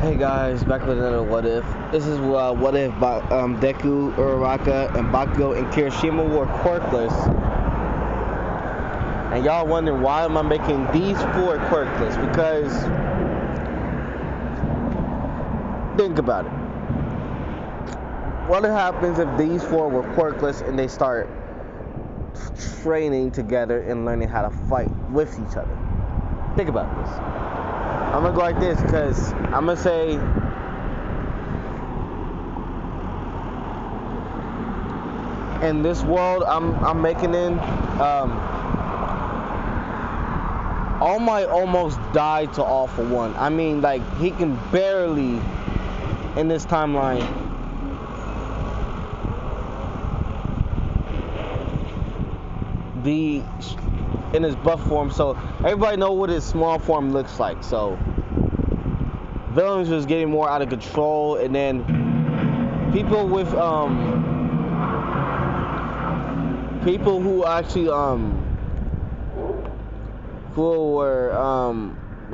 Hey guys, back with another what if. This is what if Deku, Uaraka, and Bakugo and Kirishima were quirkless. And y'all wondering why am I making these four quirkless? Because think about it. What happens if these four were quirkless and they start training together and learning how to fight with each other? Think about this. I'm gonna go like this because I'm gonna say in this world I'm making in All Might almost died to All for One. I mean, like, he can barely in this timeline be in his buff form, so everybody know what his small form looks like. So villains was getting more out of control, and then people with people who actually who were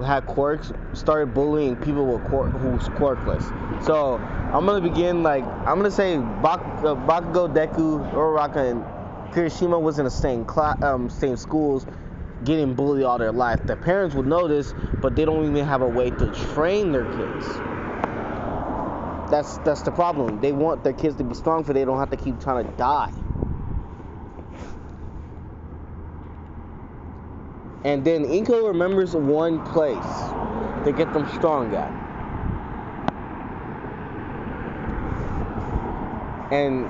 had quirks started bullying people with who's quirkless. So I'm gonna begin like I'm gonna say Bakugo, Deku, Uaraka, and Kirishima was in the same schools, getting bullied all their life. Their parents would know this, but they don't even have a way to train their kids. That's the problem. They want their kids to be strong, so they don't have to keep trying to die. And then Inko remembers one place to get them strong at. And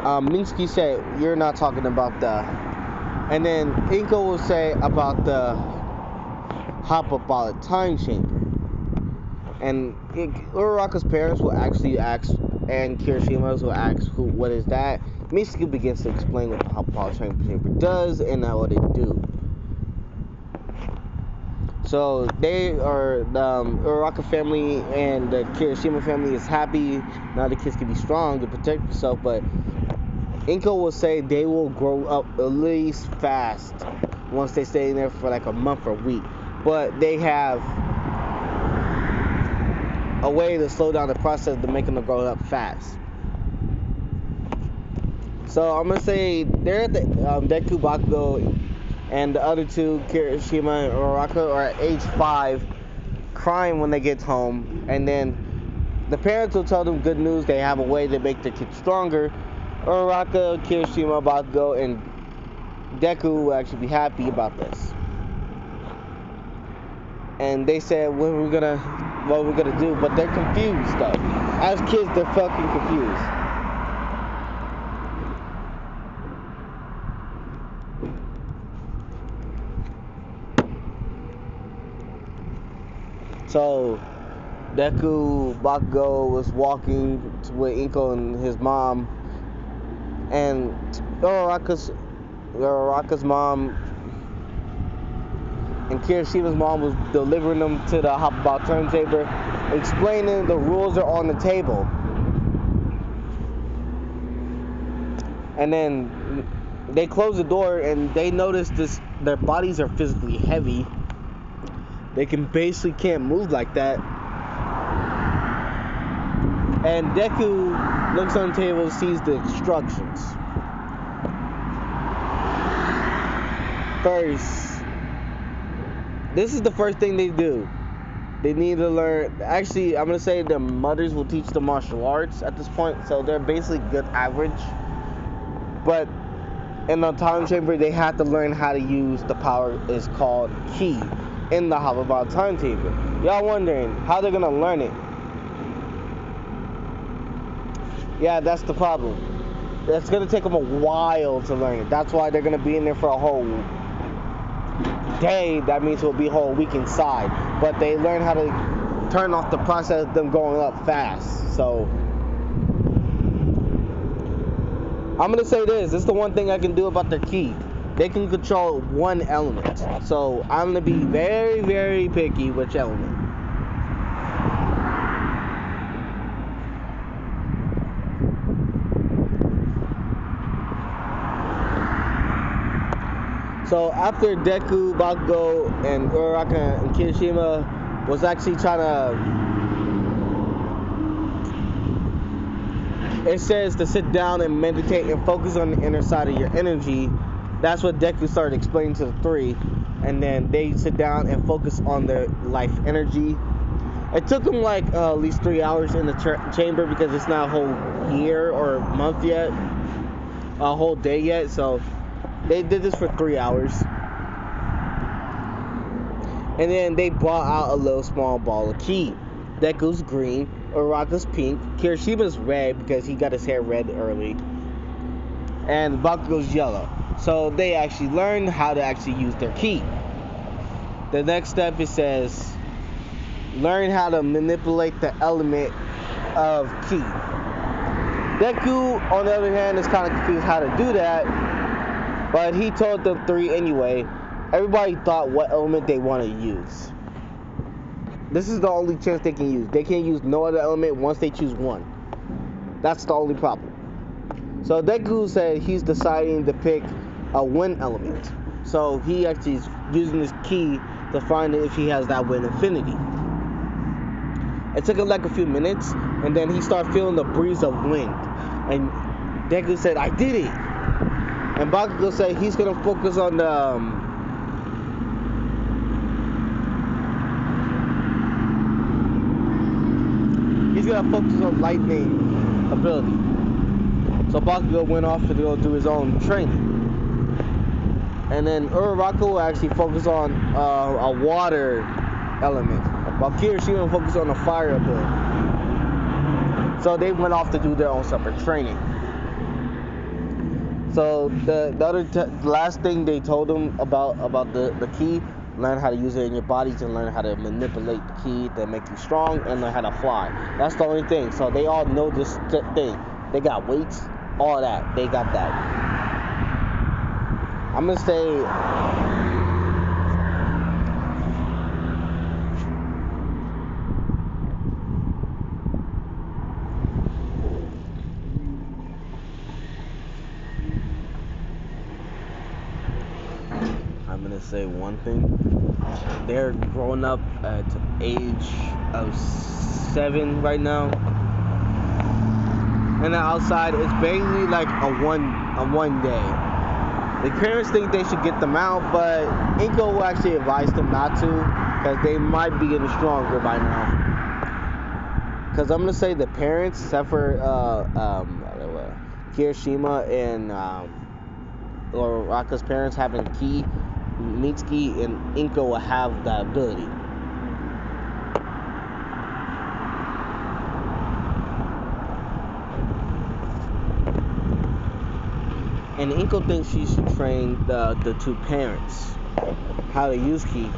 Minsky said, "You're not talking about the..." And then Inko will say about the hop up out of time chamber. And Uraraka's parents will actually ask, and Kirishima's will ask, what is that? Minsky begins to explain what the hop up out of time chamber does and what it do. So they are, the Uraraka family and the Kirishima family is happy now the kids can be strong to protect themselves, but Inko will say they will grow up at least fast once they stay in there for like a month or a week. But they have a way to slow down the process to make them grow up fast. So I'm going to say they're at the Deku, Bakugo, and the other two, Kirishima and Uaraka, are at age 5, crying when they get home. And then the parents will tell them good news. They have a way to make their kids stronger. Uaraka, Kirishima, Bakugo, and Deku will actually be happy about this. And they said, what we're gonna do, but they're confused though. As kids, they're fucking confused. So Deku, Bakugo was walking with Inko and his mom, and Uraraka's mom and Kirishima's mom was delivering them to the hop about turn chamber, explaining the rules are on the table. And then they close the door and they notice their bodies are physically heavy. They basically can't move like that. And Deku looks on the table, sees the instructions. First, this is the first thing they do. They need to learn. Actually, I'm going to say their mothers will teach them martial arts at this point, so they're basically good average. But in the time chamber, they have to learn how to use the power is called ki in the hop about time chamber. Y'all wondering how they're going to learn it? Yeah, that's the problem. It's going to take them a while to learn it. That's why they're going to be in there for a whole day. That means it'll be a whole week inside. But they learn how to turn off the process of them going up fast. So I'm going to say this is the one thing I can do about their ki. They can control one element. So I'm going to be very, very picky which element. So after Deku, Bakugo, and Uaraka and Kirishima was actually trying to it says to sit down and meditate and focus on the inner side of your energy. That's what Deku started explaining to the three, and then they sit down and focus on their life energy. It took them like at least 3 hours in the chamber because it's not a whole year or month yet, a whole day yet. So they did this for 3 hours, and then they brought out a little small ball of ki. Deku's green, Uraraka's pink, Kirishima's red because he got his hair red early, and Bakugo's yellow. So they actually learned how to actually use their ki. The next step, it says, learn how to manipulate the element of ki. Deku, on the other hand, is kind of confused how to do that, but he told the three anyway. Everybody thought what element they want to use. This is the only chance they can use. They can't use no other element once they choose one. That's the only problem. So Deku said he's deciding to pick a wind element. So he actually is using his ki to find if he has that wind affinity. It took him like a few minutes, and then he started feeling the breeze of wind. And Deku said, I did it. And Bakugo said he's going to focus on the... he's going to focus on lightning ability. So Bakugo went off to go do his own training. And then Uraraka will actually focus on a water element, while Kirishima will focus on a fire ability. So they went off to do their own separate training. So the last thing they told them about the ki, learn how to use it in your bodies and learn how to manipulate the ki to make you strong and learn how to fly. That's the only thing. So they all know this thing. They got weights, all that. They got that. I'm gonna say one thing. They're growing up at the age of 7 right now, and the outside is basically like a one day. The parents think they should get them out, but Inko will actually advise them not to, because they might be getting stronger by now. Because I'm going to say the parents, except for Kirishima and Uraraka's parents having ki, Mitsuki and Inko will have that ability. And Inko thinks she should train the two parents how to use ki.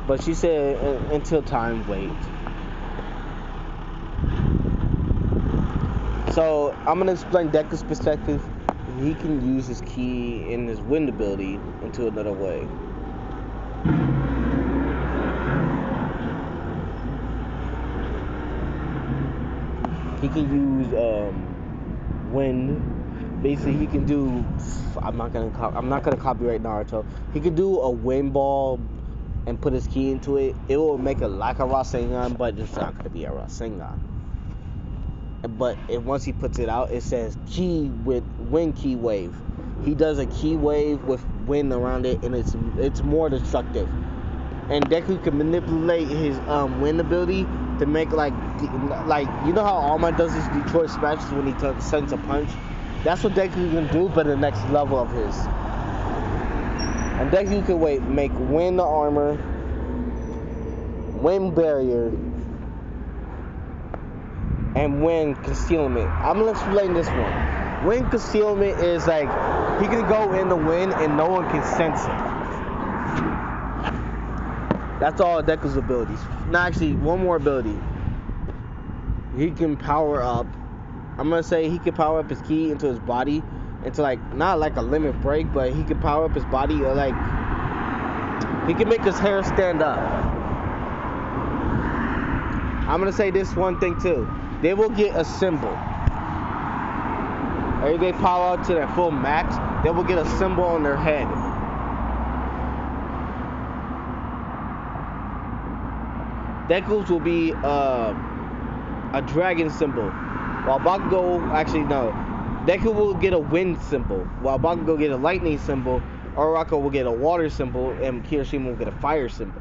But she said until time, wait. So I'm going to explain Deku's perspective. He can use his ki and his wind ability into another way. He can use wind. Basically, he can do. I'm not gonna copyright Naruto. He could do a wind ball and put his ki into it. It will make it like a Rasengan, but it's not gonna be a Rasengan. But once he puts it out, it says ki with wind ki wave. He does a ki wave with wind around it, and it's more destructive. And Deku can manipulate his wind ability to make like you know how Alma does his Detroit smashes when he sends a punch. That's what Deku can do, but the next level of his. And Deku can make wind armor, wind barrier, and wind concealment. I'm gonna explain this one. Wind concealment is like he can go in the wind and no one can sense it. That's all Deku's abilities. Now, actually, one more ability. He can power up. I'm gonna say he can power up his ki into his body, into like not like a limit break, but he can power up his body, or like he can make his hair stand up. I'm gonna say this one thing too. They will get a symbol. Or if they power up to their full max, they will get a symbol on their head. Deku's will be a dragon symbol. while Bakugo, actually no, Deku will get a wind symbol, while Bakugo get a lightning symbol, Uaraka will get a water symbol, and Kirishima will get a fire symbol.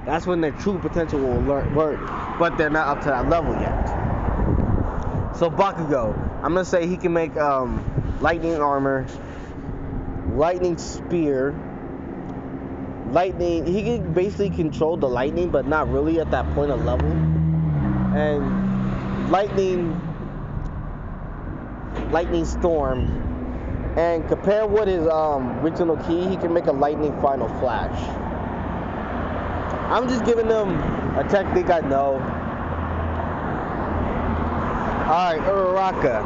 That's when their true potential will work, but they're not up to that level yet. So Bakugo, I'm gonna say he can make lightning armor, lightning spear, lightning. He can basically control the lightning, but not really at that point of level. And lightning storm. And compare with his original key, he can make a lightning final flash. I'm just giving them a technique I know. Alright, Uaraka.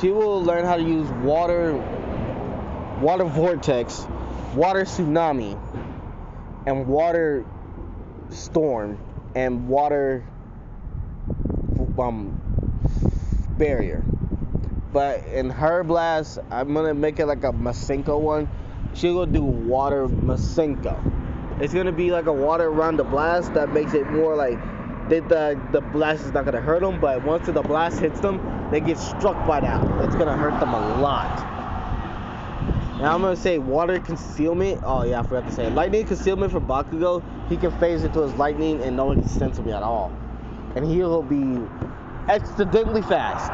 She will learn how to use water vortex, water tsunami, and water storm, and water barrier. But in her blast, I'm gonna make it like a Masenko one. She'll go do water Masenko. It's gonna be like a water around the blast that makes it more like the blast is not gonna hurt them, but once the blast hits them, they get struck by that. It's gonna hurt them a lot. And I'm gonna say water concealment. Oh yeah, I forgot to say lightning concealment for Bakugo. He can phase into his lightning and no one can sense him at all, and he'll be accidentally fast.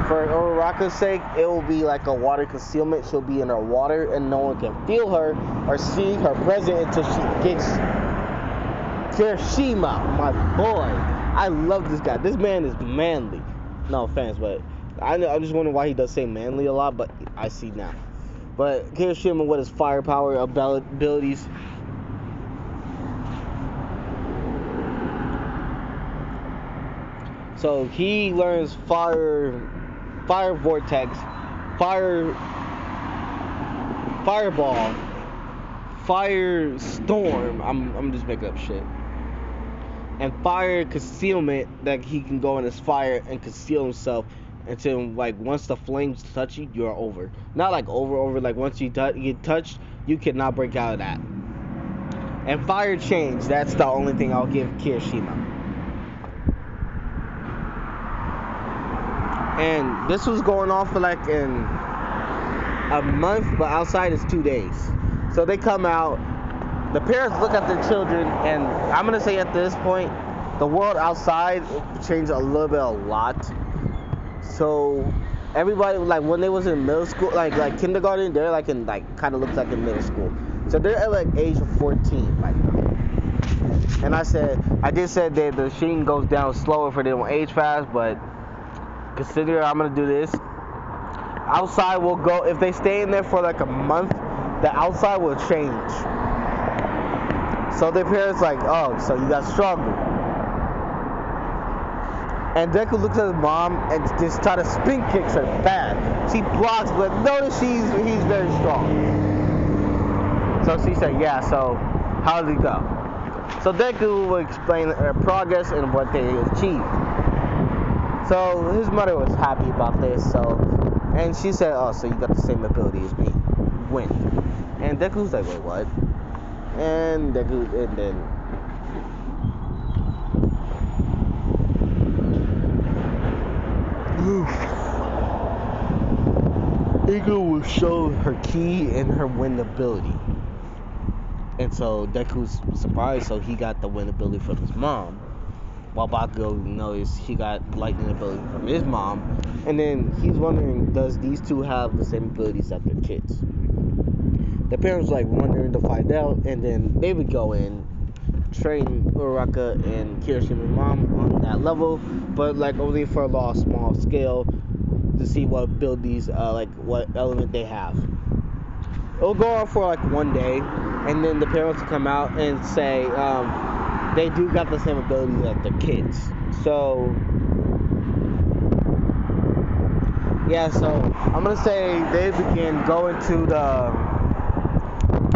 For Uraraka's sake, it will be like a water concealment. She'll be in her water and no one can feel her or see her presence until she gets Kashima, my boy. I love this guy. This man is manly. No offense, but I'm just wondering why he does say manly a lot, but I see now. But Kirishima with his firepower abilities. So he learns fire vortex, fireball, fire storm. I'm just making up shit. And fire concealment, that he can go in his fire and conceal himself until like once the flames touch you, you're over. Not like over. Like once you get touched, you cannot break out of that. And fire change. That's the only thing I'll give Kirishima. And this was going on for like in a month, but outside is 2 days. So they come out, the parents look at their children, and I'm gonna say at this point, the world outside changed a little bit, a lot. So everybody, like when they was in middle school, like kindergarten, they're like in like kind of looks like in middle school. So they're at like age of 14 right now. And I did say that the sheen goes down slower for they don't age fast, but consider I'm gonna do this. Outside will go, if they stay in there for like a month, the outside will change. So their parents like, oh, so you got stronger. And Deku looks at his mom and just try to spin kicks her bad. She blocks, but notice he's very strong. So she said, yeah, so how did it go? So Deku will explain her progress and what they achieved. So his mother was happy about this, and she said, oh, so you got the same ability as me, wind. And Deku's like, wait, what? And Deku will show her ki and her wind ability. And so Deku's surprised, so he got the wind ability from his mom. While Bakugo knows he got lightning ability from his mom. And then he's wondering, does these two have the same abilities as their kids? The parents like wondering to find out, and then they would go in, train Uraraka and Kirishima's mom on that level, but like only for a small scale to see what abilities, like what element they have. It'll go on for like 1 day, and then the parents will come out and say, they do got the same abilities as their kids. So yeah, so I'm gonna say they begin going to the.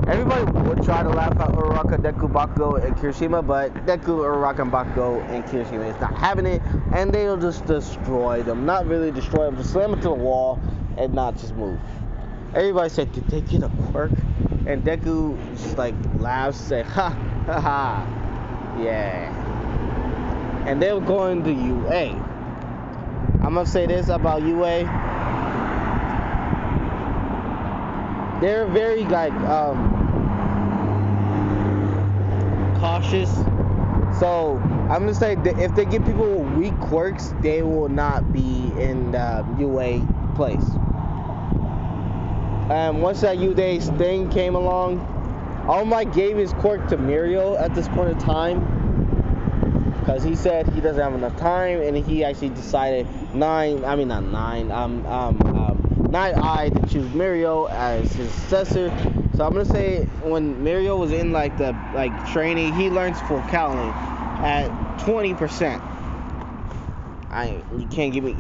Everybody would try to laugh at Uraraka, Deku, Bakugo, and Kirishima, but Deku, Uraraka, and Bakugo, and Kirishima is not having it, and they'll just destroy them. Not really destroy them, just slam them to the wall and not just move. Everybody said, did they get a quirk? And Deku just like laughs, say, ha, ha, ha. Yeah. and they were going to UA. I'm gonna say this about UA. They're very like cautious. So I'm gonna say that if they give people weak quirks, they will not be in the UA place. And once that UA thing came along, All Might gave his quirk to Mirio at this point in time, because he said he doesn't have enough time, and he actually decided Nine Eye to choose Mirio as his successor. So I'm gonna say when Mirio was in like the training, he learns full Cowling at 20%.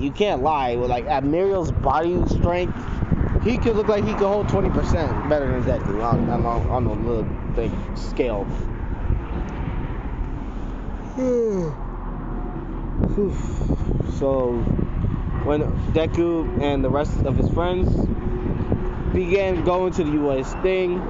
You can't lie. With like at Mirio's body strength, he could look like he could hold 20% better than Deku on a little big scale. So when Deku and the rest of his friends began going to the US thing,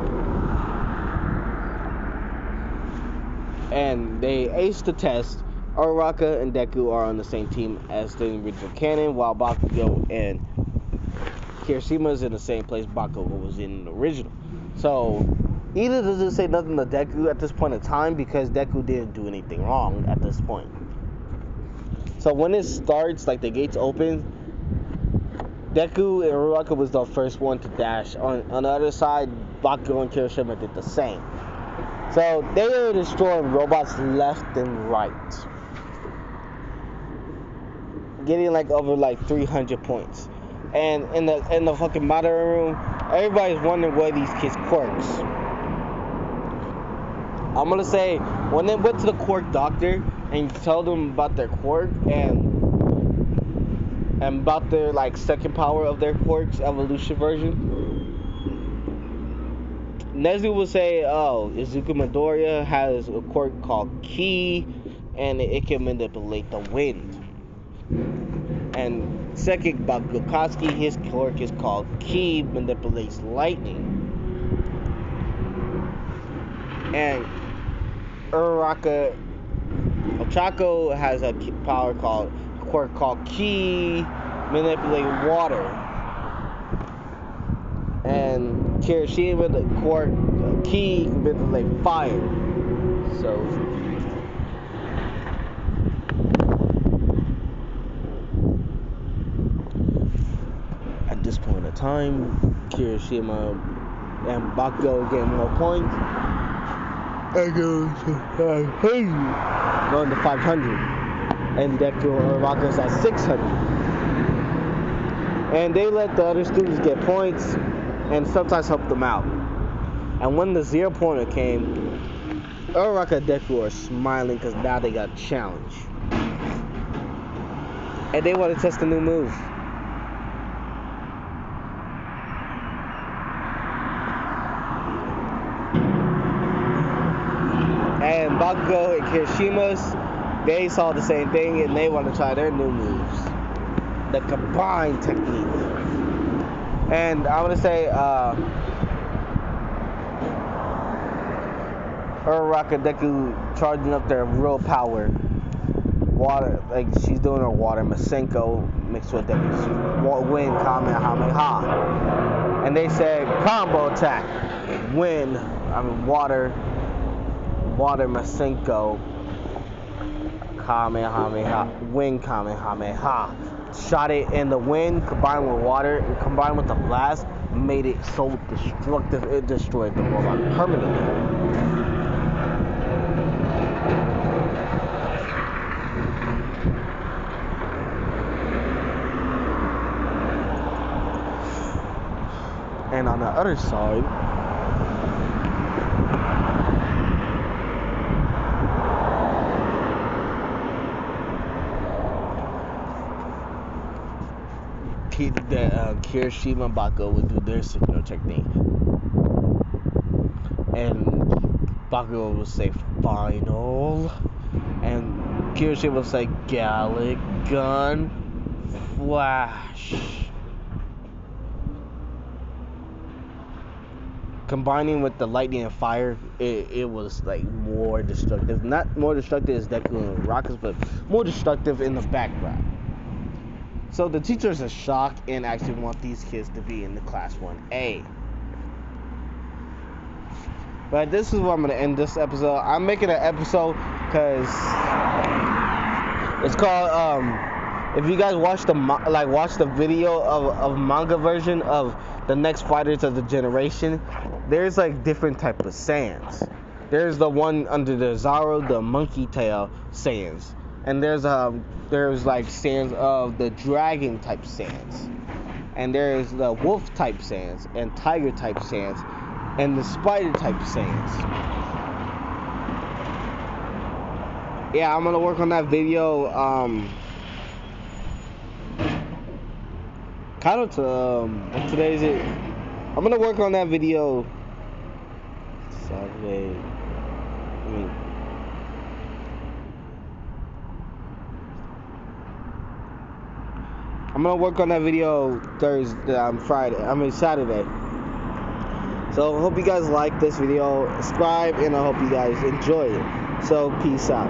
and they aced the test, Uaraka and Deku are on the same team as the original canon, while Bakugo and Kirishima is in the same place Bakugo was in the original. So either doesn't say nothing to Deku at this point in time, because Deku didn't do anything wrong at this point. So when it starts, like the gates open, Deku and Uaraka was the first one to dash. On the other side, Bakugo and Kirishima did the same. So they were destroying robots left and right, getting like over like 300 points. And in the fucking modern room, everybody's wondering what these kids' quirks. I'm gonna say when they went to the quirk doctor and told them about their quirk and about their like second power of their quirks evolution version, Nezu will say, "Oh, Izuku Midoriya has a quirk called Ki, and it can manipulate the wind." And second, Bakugo, his quirk is called Ki, manipulates lightning. And Uraraka Ochako has a quirk called Ki, manipulate water. And Kirishima, the quirk Ki, manipulate fire. So at this point in time, Kirishima and Bakugo get more points. Going to 500, and Deku or Uraraka's at 600. And they let the other students get points and sometimes help them out. And when the 0 pointer came, Uraraka and Deku are smiling because now they got a challenge. And they want to test a new move. And Bakugo and Kirishima's, they saw the same thing and they want to try their new moves. The combined technique. And I want to say, Uraraka and Deku charging up their real power. Water, like she's doing her water Masenko mixed with Deku's wind Kamehameha. And they said combo attack. Water Masenko Kamehameha, wind Kamehameha. Shot it in the wind, combined with water, and combined with the blast, made it so destructive it destroyed the robot permanently. And on the other side, Kirishima and Bakugo would do their signature technique. And Bakugo would say final. And Kirishima would say Gallic Gun Flash. combining with the lightning and fire, it was like more destructive. Not more destructive as Deku and Rockets, but more destructive in the background. So the teachers are shocked and actually want these kids to be in the class 1A. But this is where I'm gonna end this episode. I'm making an episode because it's called if you guys watch the video of manga version of the next fighters of the generation, there's like different type of Saiyans. There's the one under the Zaro, the monkey tail Saiyans, and there's like Saiyans of the dragon type Saiyans, and there's the wolf type Saiyans and tiger type Saiyans and the spider type Saiyans. Yeah, I'm gonna work on that video. Kind of to what today is it? I'm gonna work on that video Saturday. I'm gonna work on that video Saturday. So I hope you guys like this video. Subscribe, and I hope you guys enjoy it. So peace out.